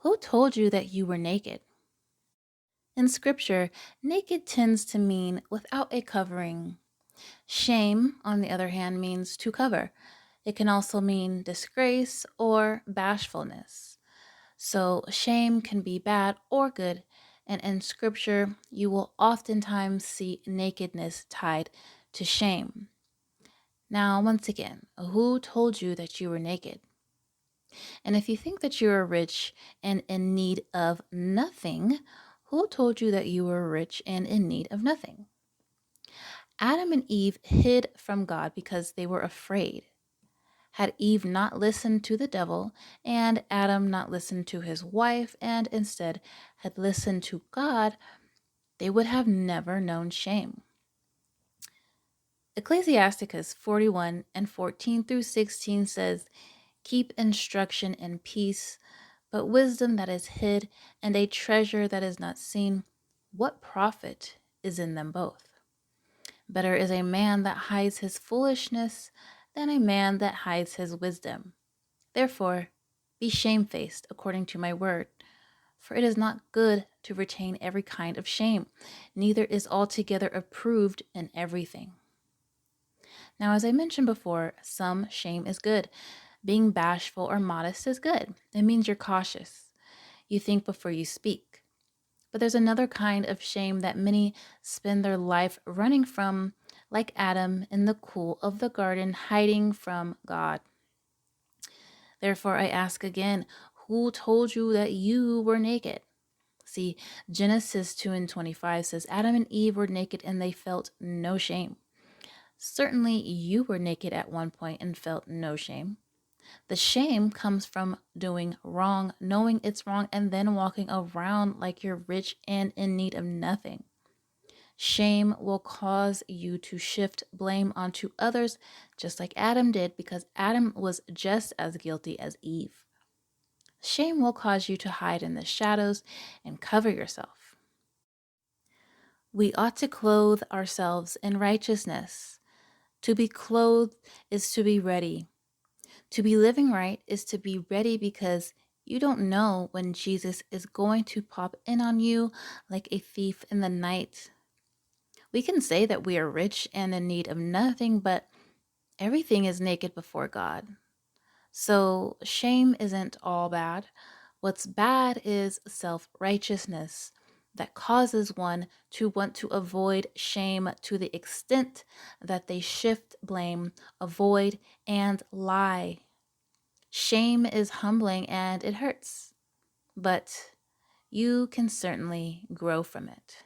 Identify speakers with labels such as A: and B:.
A: Who told you that you were naked? In scripture, naked tends to mean without a covering. Shame, on the other hand, means to cover. It can also mean disgrace or bashfulness. So, shame can be bad or good, and in scripture, you will oftentimes see nakedness tied to shame. Now, once again, who told you that you were naked? And if you think that you are rich and in need of nothing, who told you that you were rich and in need of nothing? Adam and Eve hid from God because they were afraid. Had Eve not listened to the devil, and Adam not listened to his wife, and instead had listened to God, they would have never known shame. Ecclesiasticus 41 and 14 through 16 says, "Keep instruction and peace, but wisdom that is hid and a treasure that is not seen, what profit is in them both? Better is a man that hides his foolishness than a man that hides his wisdom. Therefore, be shamefaced according to my word. For it is not good to retain every kind of shame, neither is altogether approved in everything." Now, as I mentioned before, some shame is good. Being bashful or modest is good. It means you're cautious. You think before you speak. But there's another kind of shame that many spend their life running from, like Adam in the cool of the garden, hiding from God. Therefore, I ask again, who told you that you were naked? See, Genesis 2 and 25 says, Adam and Eve were naked and they felt no shame. Certainly, you were naked at one point and felt no shame. The shame comes from doing wrong, knowing it's wrong, and then walking around like you're rich and in need of nothing. Shame will cause you to shift blame onto others, just like Adam did, because Adam was just as guilty as Eve. Shame will cause you to hide in the shadows and cover yourself. We ought to clothe ourselves in righteousness. To be clothed is to be ready. To be living right is to be ready because you don't know when Jesus is going to pop in on you like a thief in the night. We can say that we are rich and in need of nothing, but everything is naked before God. So shame isn't all bad. What's bad is self-righteousness that causes one to want to avoid shame to the extent that they shift blame, avoid, and lie. Shame is humbling and it hurts, but you can certainly grow from it.